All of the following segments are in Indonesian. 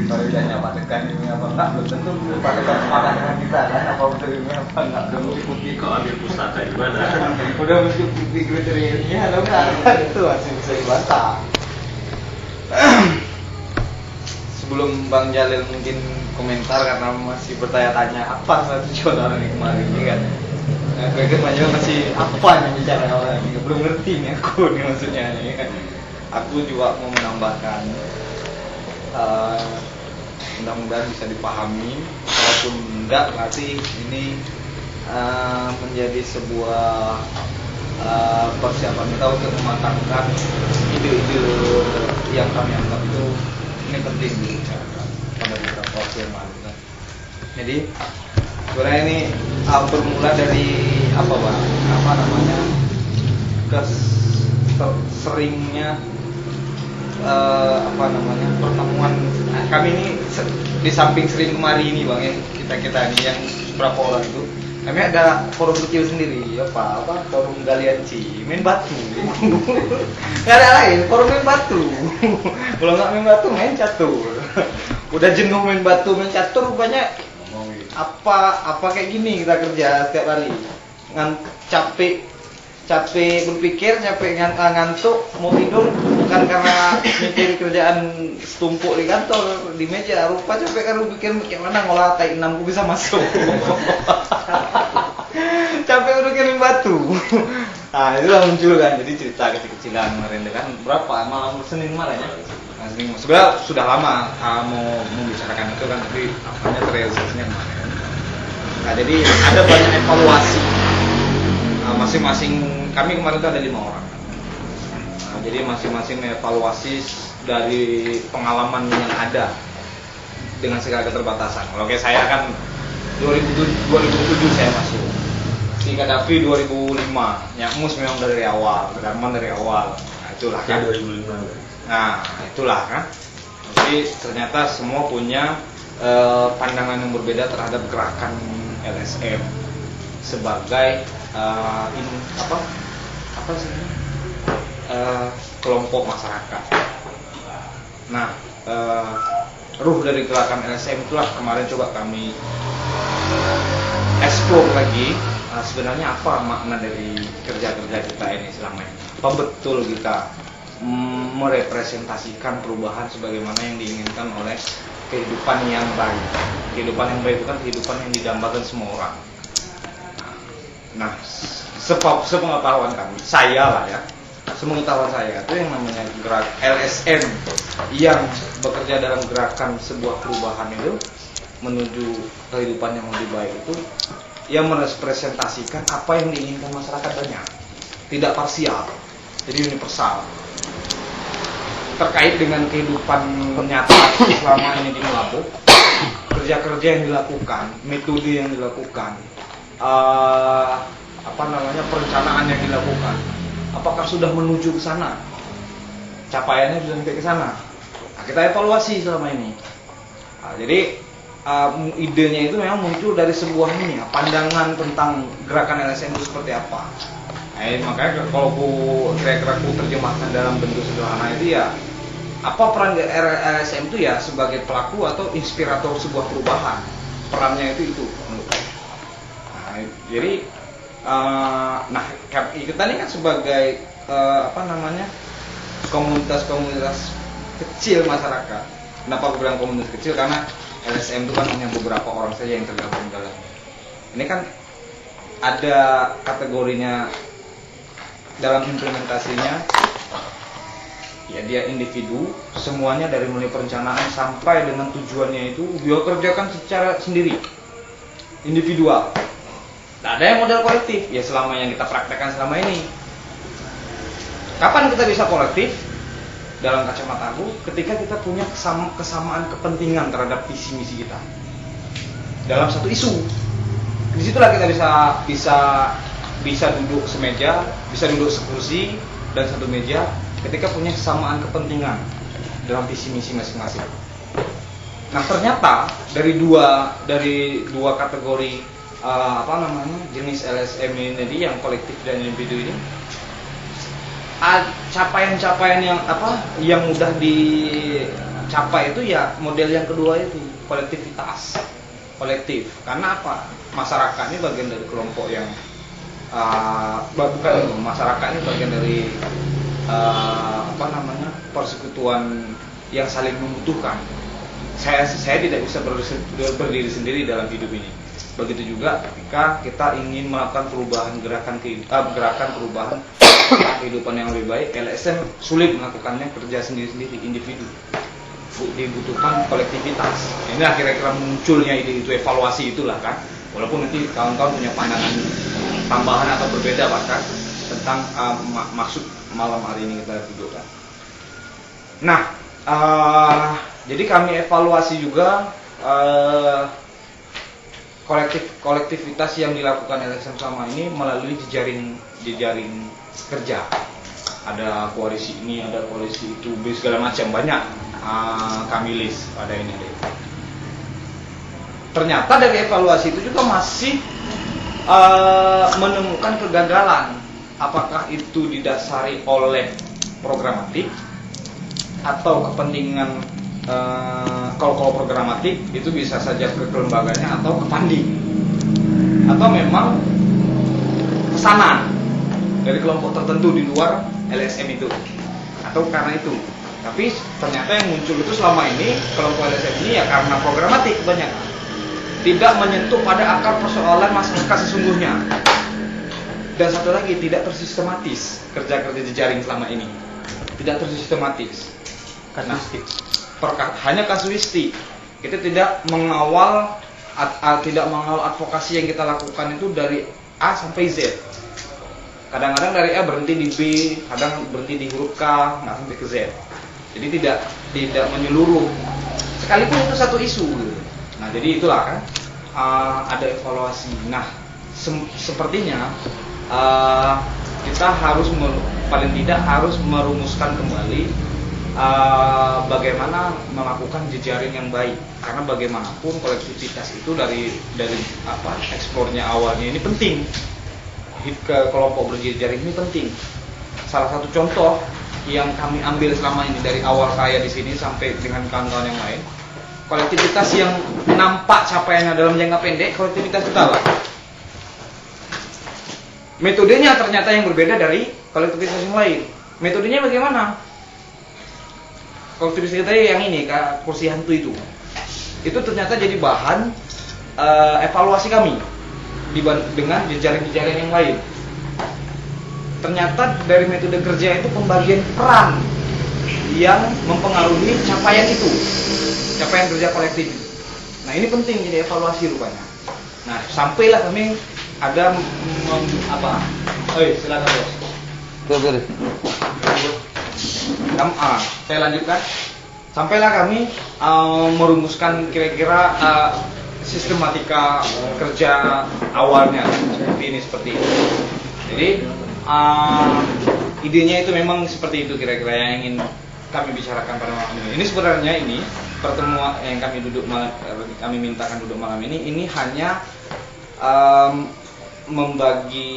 Baru ditanya Pak Tekan ini apa enggak, belum tentu Pak Tekan sepakat dengan kita kan, apa betul ini apa enggak, belum mengikuti. Kau ambil pustaka di mana? Udah mengikuti kriterianya atau enggak, itu masih bisa dibantah. Sebelum Bang Jalil mungkin komentar karena masih bertanya-tanya apa tujuan orang ini kemarin ini kan. Nah, gue kan masih apa yang bicara orang ini, belum ngerti nih aku nih maksudnya nih kan. Aku juga mau menambahkan, mudah-mudahan bisa dipahami. Walaupun enggak, berarti ini menjadi sebuah persiapan kita untuk mematangkan ide-ide yang kami anggap itu ini penting dibicarakan pada beberapa waktu yang lalu. Jadi sebenarnya ini bermula dari apa Bang? Apa namanya? Seringnya pertemuan kami ini di samping sering kemari ini Bang, yang kita ini yang berapa orang itu kami ada forum kecil sendiri apa forum galianci main batu. Nggak ada lain, forum main batu. Kalau nggak main batu main catur. Udah jenuh main batu main catur banyak apa kayak gini kita kerja setiap hari capek berpikir, capek ngantuk, mau tidur bukan karena mikir kerjaan setumpuk di kantor, di meja, rupa capek karena pikir mana ngolah tai 6 bisa masuk. Capek udah kirim batu. Nah itulah muncul kan, jadi cerita kecil-kecilan kemarin kan berapa malam Senin kemarin ya. Nah, sebenarnya sudah lama mau membicarakan itu kan, tapi akhirnya terrealisasinya kemarin. Nah jadi ada banyak evaluasi. Masing-masing kami kemarin itu ada 5 orang. Nah, jadi masing-masing evaluasi dari pengalaman yang ada dengan segala keterbatasan. Kalau kayak saya kan 2007 saya masuk. Si Kadafi 2005, Nyakmus memang dari awal, Darman dari awal. Nah, itulah kan 2005. Nah, itulah kan. Jadi ternyata semua punya pandangan yang berbeda terhadap gerakan LSM sebagai kelompok masyarakat. Nah, ruh dari gerakan LSM itulah kemarin coba kami explore lagi. Sebenarnya apa makna dari kerja-kerja kita ini selama ini? Apa betul kita merepresentasikan perubahan sebagaimana yang diinginkan oleh kehidupan yang baik? Kehidupan yang baik itu kan kehidupan yang didambakan semua orang. Nah, sepengetahuan kami, saya lah ya, sepengetahuan saya itu yang namanya gerak LSM yang bekerja dalam gerakan sebuah perubahan itu menuju kehidupan yang lebih baik itu yang merepresentasikan apa yang diinginkan masyarakat banyak, tidak parsial, jadi universal. Terkait dengan kehidupan nyata selama ini di Melabu, kerja-kerja yang dilakukan, metode yang dilakukan, perencanaan yang dilakukan, apakah sudah menuju ke sana? Capaiannya sudah sampai ke sana. Nah, kita evaluasi selama ini. Nah, jadi idenya itu memang muncul dari sebuah pandangan tentang gerakan LSM itu seperti apa. Nah, makanya kalau kira-kira terjemahkan dalam bentuk sederhana itu ya, apa peran LSM itu ya sebagai pelaku atau inspirator sebuah perubahan. Perannya itu menurut saya. Nah, jadi kita ini kan sebagai komunitas-komunitas kecil masyarakat. Kenapa aku bilang komunitas kecil? Karena LSM itu kan hanya beberapa orang saja yang tergabung dalam. Ini kan ada kategorinya dalam implementasinya. Ya dia individu, semuanya dari mulai perencanaan sampai dengan tujuannya itu dia kerjakan secara sendiri, individual. Tidak ada yang model kolektif. Ya selama yang kita praktekkan selama ini. Kapan kita bisa kolektif? Dalam kacamata aku, ketika kita punya kesamaan kepentingan terhadap visi misi kita dalam satu isu. Disitulah kita bisa duduk semeja, bisa duduk sekursi dan satu meja ketika punya kesamaan kepentingan dalam visi misi masing-masing. Nah ternyata dari dua kategori jenis LSM ini tadi, yang kolektif dan individu ini, capaian-capaian yang mudah capai itu ya model yang kedua itu, kolektivitas. Kolektif. Karena apa? Masyarakat ini bagian dari kelompok yang bukan masyarakat ini bagian dari persekutuan yang saling membutuhkan. Saya tidak bisa berdiri sendiri dalam hidup ini. Begitu juga ketika kita ingin melakukan gerakan perubahan kehidupan yang lebih baik, LSM sulit melakukannya kerja sendiri-sendiri, individu. Dibutuhkan kolektivitas. Inilah kira-kira munculnya ide itu, evaluasi itulah kan. Walaupun nanti kawan-kawan punya pandangan tambahan atau berbeda bahkan tentang maksud malam hari ini kita dudukkan. Nah, jadi kami evaluasi juga kolektivitas yang dilakukan LSM selama ini melalui jejaring kerja. Ada koalisi ini, ada koalisi itu, segala macam, banyak kami list pada ini. Ternyata dari evaluasi itu juga masih menemukan kegagalan. Apakah itu didasari oleh programatik atau kepentingan? Kalau programatik itu bisa saja ke kelembaganya atau ke funding, atau memang pesanan dari kelompok tertentu di luar LSM itu, atau karena itu. Tapi ternyata yang muncul itu selama ini kelompok LSM ini ya karena programatik banyak, tidak menyentuh pada akar persoalan masyarakat sesungguhnya. Dan satu lagi, tidak tersistematis kerja-kerja jejaring selama ini, tidak tersistematis. Kasuistik. Hanya kasuistik. Kita tidak mengawal advokasi yang kita lakukan itu dari A sampai Z. Kadang-kadang dari A berhenti di B, kadang berhenti di huruf K, nggak sampai ke Z. Jadi tidak menyeluruh. Sekalipun itu satu isu. Nah, jadi itulah kan ada evaluasi. Nah, sepertinya kita harus paling tidak harus merumuskan kembali bagaimana melakukan jejaring yang baik, karena bagaimanapun kolektivitas itu dari eksplornya awalnya ini penting, ke kelompok berjejaring ini penting. Salah satu contoh yang kami ambil selama ini dari awal saya di sini sampai dengan kawan-kawan yang lain, kolektivitas yang nampak capaiannya dalam jangka pendek, kolektivitas kita lah. Metodenya ternyata yang berbeda dari kolektivitas yang lain. Metodenya bagaimana? Kolektivitas kita yang ini, kursi hantu itu ternyata jadi bahan evaluasi kami dengan jejaring-jejaring yang lain. Ternyata dari metode kerja itu pembagian peran yang mempengaruhi capaian itu, capaian kerja kolektif. Nah, ini penting jadi evaluasi rupanya. Nah, sampailah kami ada silakan bos. Saya lanjutkan. Sampailah kami merumuskan kira-kira sistematika kerja awalnya seperti ini. Jadi idenya itu memang seperti itu kira-kira yang ingin kami bicarakan pada malam ini. Ini sebenarnya pertemuan yang kami mintakan duduk malam ini hanya membagi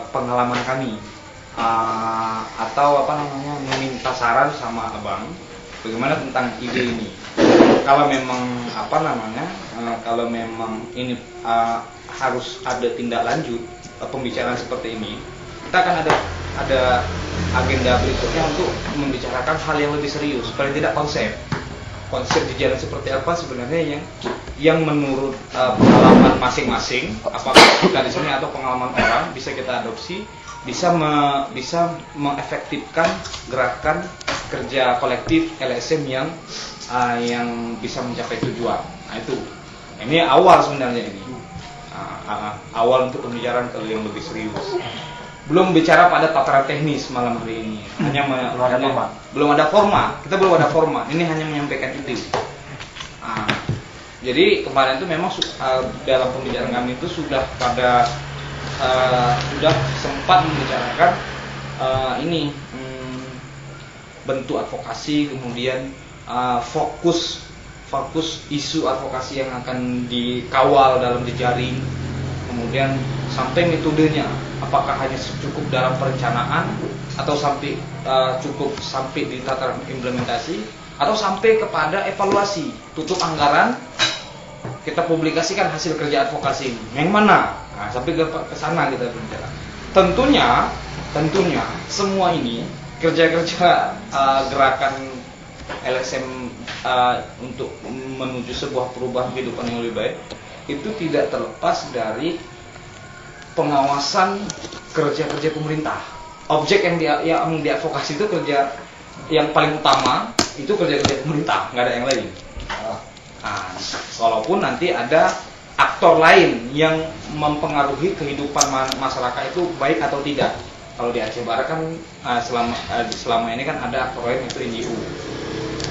pengalaman kami atau meminta saran sama abang bagaimana tentang ide ini. Kalau memang kalau memang ini harus ada tindak lanjut pembicaraan seperti ini, kita akan ada agenda berikutnya untuk membicarakan hal yang lebih serius, paling tidak konsep jejaring seperti apa sebenarnya yang menurut pengalaman masing-masing, apakah kita di sini atau pengalaman orang bisa kita adopsi, bisa mengefektifkan gerakan kerja kolektif LSM yang bisa mencapai tujuan. Nah, itu ini awal sebenarnya ini awal untuk pembicaraan yang lebih serius. Belum bicara pada tataran teknis malam hari ini, belum ada format. Kita belum ada format. Ini hanya menyampaikan ide. Jadi kemarin itu memang dalam pembicaraan kami itu sudah sempat membicarakan bentuk advokasi, kemudian fokus isu advokasi yang akan dikawal dalam jejaring, kemudian sampai metodenya, apakah hanya cukup dalam perencanaan atau sampai cukup sampai di tataran implementasi, atau sampai kepada evaluasi, tutup anggaran, kita publikasikan hasil kerja advokasi ini. Yang mana? Nah, sampai ke sana kita berbicara. Tentunya semua ini kerja-kerja gerakan LSM untuk menuju sebuah perubahan kehidupan yang lebih baik itu tidak terlepas dari pengawasan kerja-kerja pemerintah. Objek yang diadvokasi itu kerja yang paling utama itu kerja-kerja pemerintah, nggak ada yang lain. Nah, walaupun nanti ada aktor lain yang mempengaruhi kehidupan masyarakat itu baik atau tidak. Kalau di Aceh Barat kan selama ini kan ada aktor lain, itu NGO.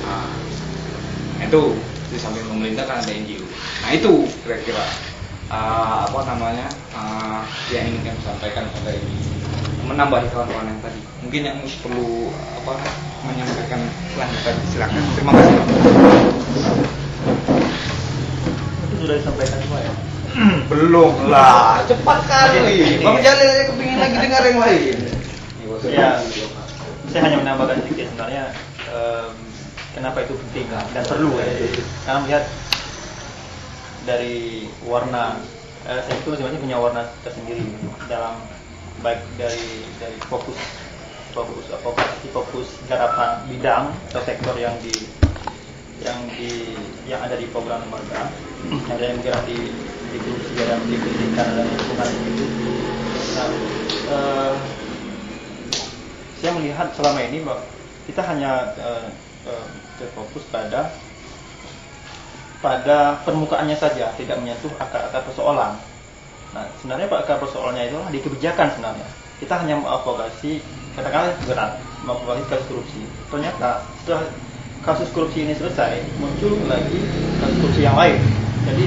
Nah, itu di samping pemerintah kan ada NGO. Nah itu kira-kira yang ingin kami sampaikan pada ini, menambahi kawan-kawan yang tadi. Mungkin yang perlu menyampaikan lanjutan, silakan. Terima kasih. Itu sudah disampaikan semua ya? Belum lah, cepat kali. Bang Jalil aja kepingin lagi dengar yang lain. Ya, saya hanya menambahkan sedikit sebenarnya kenapa itu penting dan perlu ya. Karena melihat dari warna, saya itu sebenarnya punya warna tersendiri dalam baik dari fokus garapan bidang atau sektor yang ada di program lembaga, ada yang bergerak di korupsi, ada di pendidikan dan lingkungan itu. Nah, saya melihat selama ini bahwa kita hanya terfokus pada permukaannya saja, tidak menyentuh akar-akar persoalan. Nah, sebenarnya akar persoalannya itu di kebijakan sebenarnya. Kita hanya mengadvokasi, katakanlah berat, mengadvokasi kasus korupsi. Ternyata setelah kasus korupsi ini selesai, muncul lagi kasus korupsi yang lain. Jadi